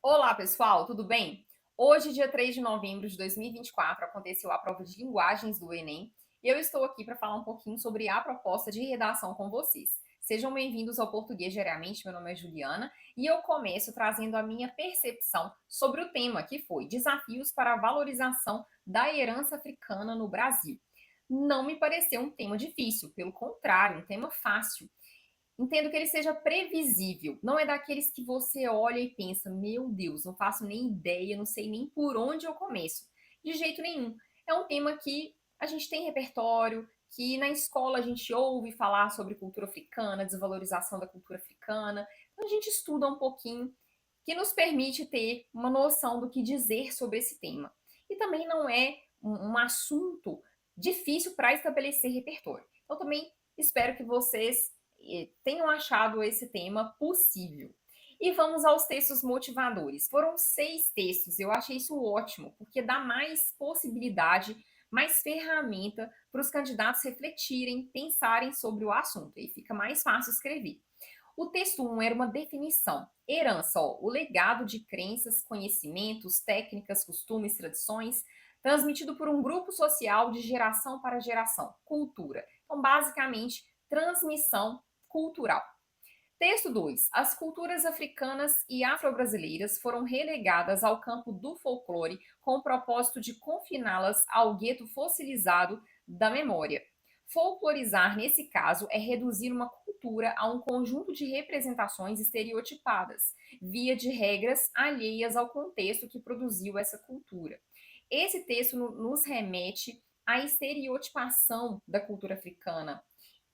Olá, pessoal, tudo bem? Hoje, dia 3 de novembro de 2024, aconteceu a prova de linguagens do Enem e eu estou aqui para falar um pouquinho sobre a proposta de redação com vocês. Sejam bem-vindos ao Português Diariamente, meu nome é Juliana e eu começo trazendo a minha percepção sobre o tema que foi Desafios para a Valorização da Herança Africana no Brasil. Não me pareceu um tema difícil, pelo contrário, um tema fácil. Entendo que ele seja previsível. Não é daqueles que você olha e pensa, meu Deus, não faço nem ideia, não sei nem por onde eu começo. De jeito nenhum. É um tema que a gente tem repertório, que na escola a gente ouve falar sobre cultura africana, desvalorização da cultura africana. Então a gente estuda um pouquinho, que nos permite ter uma noção do que dizer sobre esse tema. E também não é um assunto difícil para estabelecer repertório. Então também espero que vocês tenham achado esse tema possível. E vamos aos textos motivadores. Foram 6 textos, eu achei isso ótimo, porque dá mais possibilidade, mais ferramenta para os candidatos refletirem, pensarem sobre o assunto, e fica mais fácil escrever. O texto 1 era uma definição. Herança, ó, o legado de crenças, conhecimentos, técnicas, costumes, tradições, transmitido por um grupo social de geração para geração. Cultura. Então, basicamente, transmissão cultural. Texto 2. As culturas africanas e afro-brasileiras foram relegadas ao campo do folclore com o propósito de confiná-las ao gueto fossilizado da memória. Folclorizar, nesse caso, é reduzir uma cultura a um conjunto de representações estereotipadas, via de regras alheias ao contexto que produziu essa cultura. Esse texto nos remete à estereotipação da cultura africana,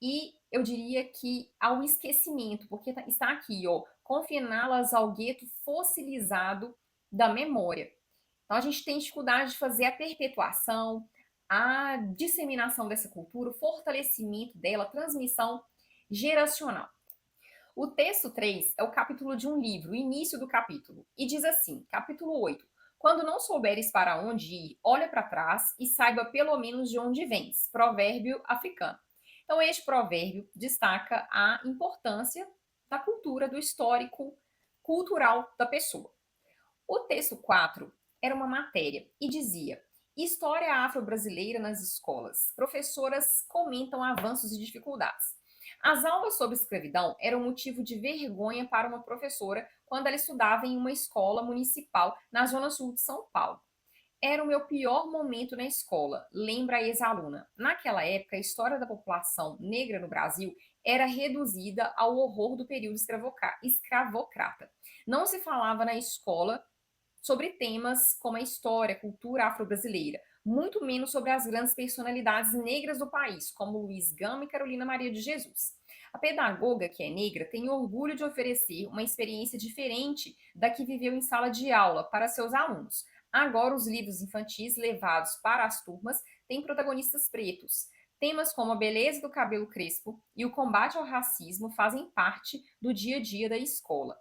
e eu diria que ao esquecimento, porque está aqui, ó, confiná-las ao gueto fossilizado da memória. Então a gente tem dificuldade de fazer a perpetuação, a disseminação dessa cultura, o fortalecimento dela, a transmissão geracional. O texto 3 é o capítulo de um livro, o início do capítulo, e diz assim, capítulo 8: quando não souberes para onde ir, olha para trás e saiba pelo menos de onde vens. Provérbio africano. Então, este provérbio destaca a importância da cultura, do histórico cultural da pessoa. O texto 4 era uma matéria e dizia: História afro-brasileira nas escolas. Professoras comentam avanços e dificuldades. As aulas sobre escravidão eram motivo de vergonha para uma professora quando ela estudava em uma escola municipal na zona sul de São Paulo. Era o meu pior momento na escola, lembra a ex-aluna. Naquela época, a história da população negra no Brasil era reduzida ao horror do período escravocrata. Não se falava na escola sobre temas como a história, a cultura afro-brasileira, muito menos sobre as grandes personalidades negras do país, como Luiz Gama e Carolina Maria de Jesus. A pedagoga, que é negra, tem orgulho de oferecer uma experiência diferente da que viveu em sala de aula para seus alunos. Agora, os livros infantis levados para as turmas têm protagonistas pretos. Temas como a beleza do cabelo crespo e o combate ao racismo fazem parte do dia a dia da escola.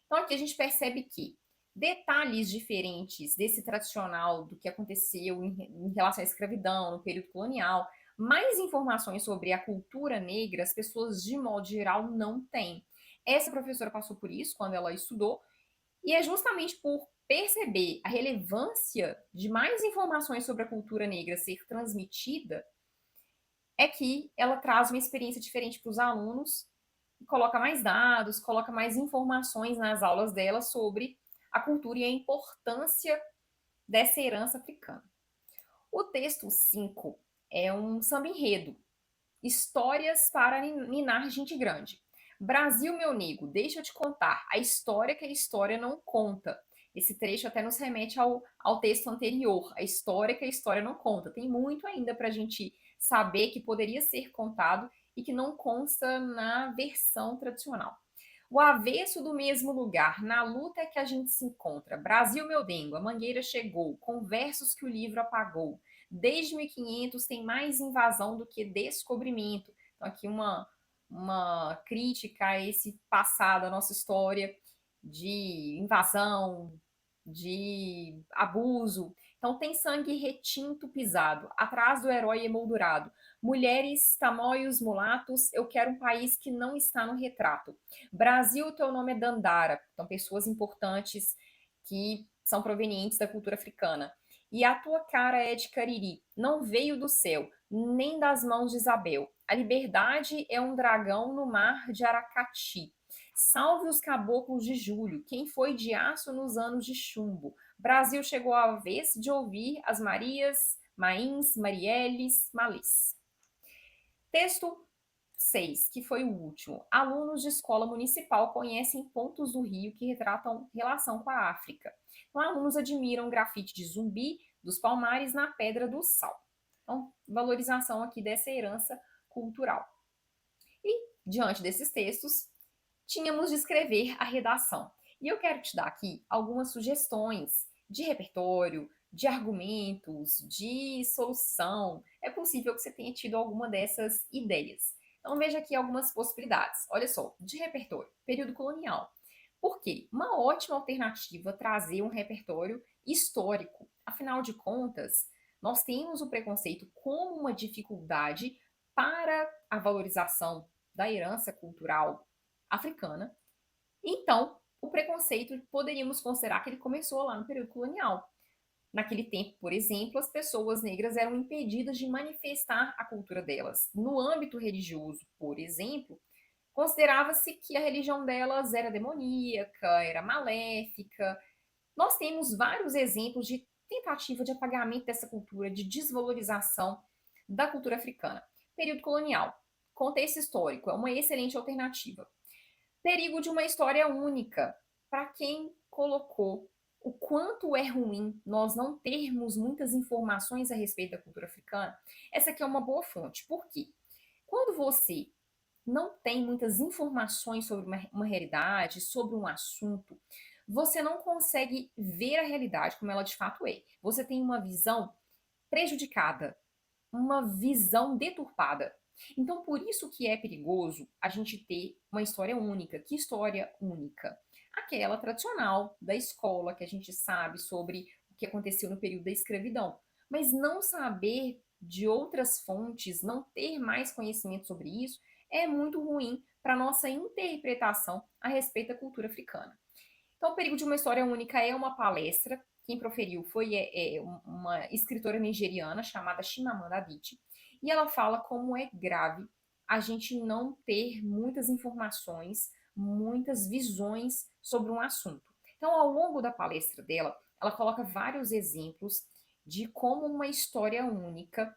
Então, aqui a gente percebe que detalhes diferentes desse tradicional, do que aconteceu em relação à escravidão, no período colonial, mais informações sobre a cultura negra, as pessoas, de modo geral, não têm. Essa professora passou por isso quando ela estudou, e é justamente por perceber a relevância de mais informações sobre a cultura negra ser transmitida, é que ela traz uma experiência diferente para os alunos, coloca mais dados, coloca mais informações nas aulas dela sobre a cultura e a importância dessa herança africana. O texto 5 é um samba enredo, histórias para ninar gente grande. Brasil, meu nego, deixa eu te contar a história que a história não conta. Esse trecho até nos remete ao texto anterior, a história que a história não conta. Tem muito ainda para a gente saber que poderia ser contado e que não consta na versão tradicional. O avesso do mesmo lugar, na luta é que a gente se encontra. Brasil, meu dengo, a mangueira chegou, com versos que o livro apagou. Desde 1500 tem mais invasão do que descobrimento. Então, aqui uma crítica a esse passado, a nossa história de invasão, de abuso. Então, tem sangue retinto pisado, atrás do herói emoldurado. Mulheres, tamoios, mulatos, eu quero um país que não está no retrato. Brasil, teu nome é Dandara. Então, pessoas importantes que são provenientes da cultura africana. E a tua cara é de Cariri, não veio do céu, nem das mãos de Isabel. A liberdade é um dragão no mar de Aracati. Salve os caboclos de julho, quem foi de aço nos anos de chumbo. Brasil chegou à vez de ouvir as Marias, Mains, Marielles, Malês. Texto 6, que foi o último. Alunos de escola municipal conhecem pontos do Rio que retratam relação com a África. Então, alunos admiram o grafite de Zumbi dos Palmares na Pedra do Sal. Então, valorização aqui dessa herança cultural. E, diante desses textos, tínhamos de escrever a redação. E eu quero te dar aqui algumas sugestões de repertório, de argumentos, de solução. É possível que você tenha tido alguma dessas ideias. Então veja aqui algumas possibilidades. Olha só, de repertório, período colonial. Por quê? Uma ótima alternativa trazer um repertório histórico. Afinal de contas, nós temos o preconceito como uma dificuldade para a valorização da herança cultural africana. Então, o preconceito poderíamos considerar que ele começou lá no período colonial. Naquele tempo, por exemplo, as pessoas negras eram impedidas de manifestar a cultura delas. No âmbito religioso, por exemplo, considerava-se que a religião delas era demoníaca, era maléfica. Nós temos vários exemplos de tentativa de apagamento dessa cultura, de desvalorização da cultura africana. Período colonial, contexto histórico, é uma excelente alternativa. Perigo de uma história única. Para quem colocou o quanto é ruim nós não termos muitas informações a respeito da cultura africana, essa aqui é uma boa fonte. Por quê? Quando você não tem muitas informações sobre uma realidade, sobre um assunto, você não consegue ver a realidade como ela de fato é. Você tem uma visão prejudicada, uma visão deturpada. Então, por isso que é perigoso a gente ter uma história única. Que história única? Aquela tradicional da escola, que a gente sabe sobre o que aconteceu no período da escravidão. Mas não saber de outras fontes, não ter mais conhecimento sobre isso, é muito ruim para a nossa interpretação a respeito da cultura africana. Então, o perigo de uma história única é uma palestra. Quem proferiu foi uma escritora nigeriana chamada Chimamanda Adichie. E ela fala como é grave a gente não ter muitas informações, muitas visões sobre um assunto. Então, ao longo da palestra dela, ela coloca vários exemplos de como uma história única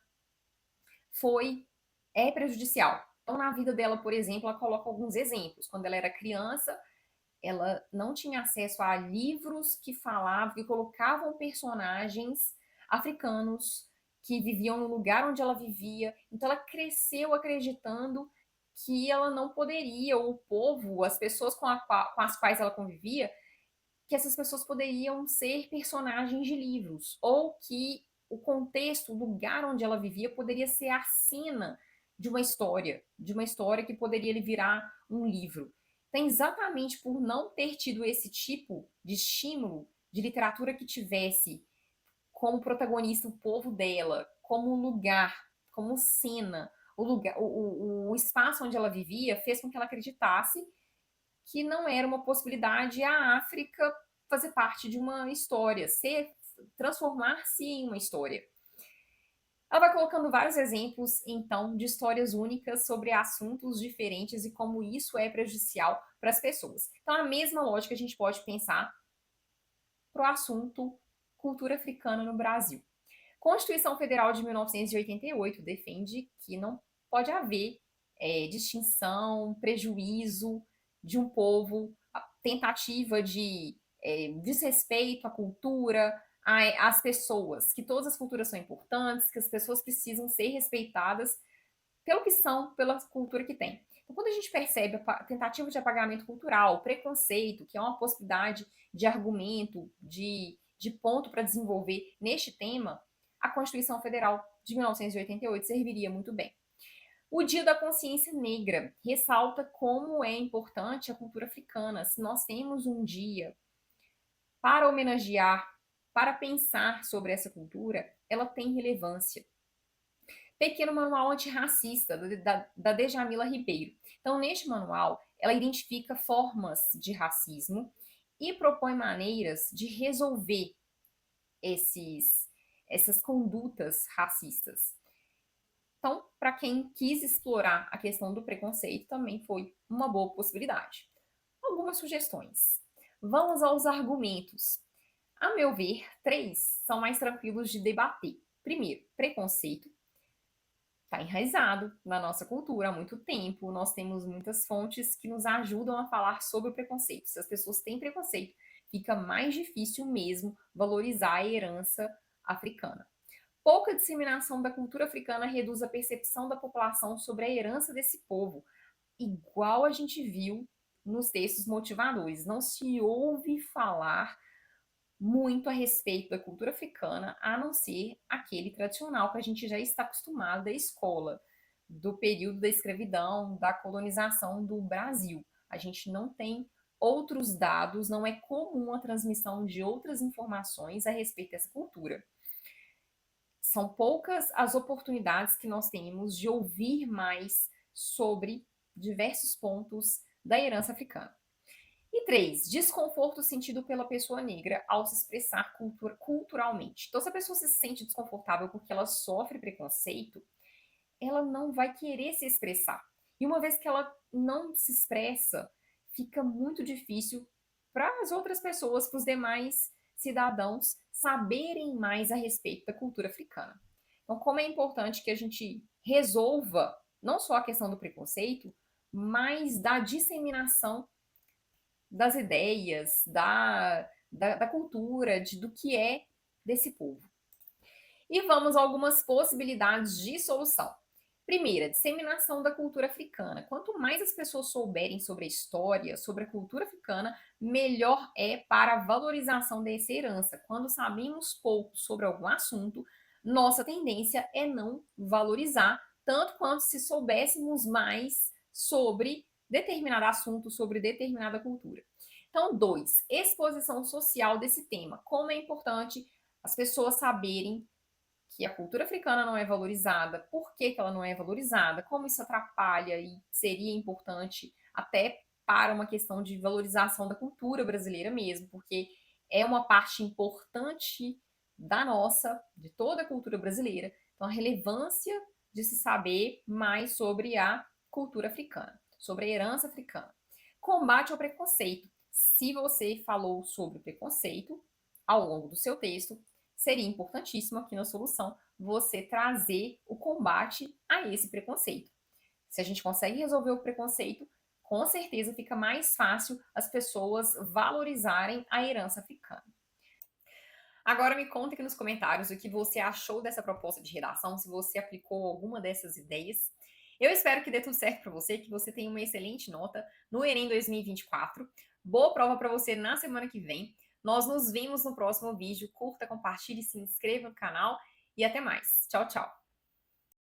é prejudicial. Então, na vida dela, por exemplo, ela coloca alguns exemplos. Quando ela era criança, ela não tinha acesso a livros que falavam, que colocavam personagens africanos que viviam no lugar onde ela vivia. Então ela cresceu acreditando que ela não poderia, ou o povo, as pessoas com as quais ela convivia, que essas pessoas poderiam ser personagens de livros, ou que o contexto, o lugar onde ela vivia poderia ser a cena de uma história que poderia virar um livro. Então, exatamente por não ter tido esse tipo de estímulo de literatura que tivesse como protagonista o povo dela, como lugar, como cena, o lugar, o espaço onde ela vivia fez com que ela acreditasse que não era uma possibilidade a África fazer parte de uma história, transformar-se em uma história. Ela vai colocando vários exemplos, então, de histórias únicas sobre assuntos diferentes e como isso é prejudicial para as pessoas. Então, a mesma lógica a gente pode pensar para o assunto cultura africana no Brasil. Constituição Federal de 1988 defende que não pode haver distinção, prejuízo de um povo, tentativa de desrespeito à cultura, às pessoas, que todas as culturas são importantes, que as pessoas precisam ser respeitadas pelo que são, pela cultura que tem. Então, quando a gente percebe a tentativa de apagamento cultural, preconceito, que é uma possibilidade de argumento, de ponto para desenvolver neste tema, a Constituição Federal de 1988 serviria muito bem. O Dia da Consciência Negra ressalta como é importante a cultura africana. Se nós temos um dia para homenagear, para pensar sobre essa cultura, ela tem relevância. Pequeno Manual Antirracista, da Djamila Ribeiro. Então, neste manual, ela identifica formas de racismo e propõe maneiras de resolver essas condutas racistas. Então, para quem quis explorar a questão do preconceito, também foi uma boa possibilidade. Algumas sugestões. Vamos aos argumentos. A meu ver, 3 são mais tranquilos de debater. Primeiro, preconceito. Está enraizado na nossa cultura há muito tempo. Nós temos muitas fontes que nos ajudam a falar sobre o preconceito. Se as pessoas têm preconceito, fica mais difícil mesmo valorizar a herança africana. Pouca disseminação da cultura africana reduz a percepção da população sobre a herança desse povo, igual a gente viu nos textos motivadores. Não se ouve falar muito a respeito da cultura africana, a não ser aquele tradicional que a gente já está acostumado da escola, do período da escravidão, da colonização do Brasil. A gente não tem outros dados, não é comum a transmissão de outras informações a respeito dessa cultura. São poucas as oportunidades que nós temos de ouvir mais sobre diversos pontos da herança africana. E 3, desconforto sentido pela pessoa negra ao se expressar culturalmente. Então, se a pessoa se sente desconfortável porque ela sofre preconceito, ela não vai querer se expressar. E uma vez que ela não se expressa, fica muito difícil para as outras pessoas, para os demais cidadãos, saberem mais a respeito da cultura africana. Então, como é importante que a gente resolva não só a questão do preconceito, mas da disseminação das ideias, da cultura, do que é desse povo. E vamos a algumas possibilidades de solução. Primeira, disseminação da cultura africana. Quanto mais as pessoas souberem sobre a história, sobre a cultura africana, melhor é para a valorização dessa herança. Quando sabemos pouco sobre algum assunto, nossa tendência é não valorizar, tanto quanto se soubéssemos mais sobre determinado assunto, sobre determinada cultura. Então, 2, exposição social desse tema. Como é importante as pessoas saberem que a cultura africana não é valorizada, por que ela não é valorizada, como isso atrapalha e seria importante até para uma questão de valorização da cultura brasileira mesmo, porque é uma parte importante da nossa, de toda a cultura brasileira. Então, a relevância de se saber mais sobre a cultura africana, sobre a herança africana. Combate ao preconceito. Se você falou sobre preconceito ao longo do seu texto, seria importantíssimo aqui na solução você trazer o combate a esse preconceito. Se a gente consegue resolver o preconceito, com certeza fica mais fácil as pessoas valorizarem a herança africana. Agora me conta aqui nos comentários o que você achou dessa proposta de redação, se você aplicou alguma dessas ideias. Eu espero que dê tudo certo para você, que você tenha uma excelente nota no Enem 2024. Boa prova para você na semana que vem. Nós nos vemos no próximo vídeo. Curta, compartilhe, se inscreva no canal e até mais. Tchau, tchau.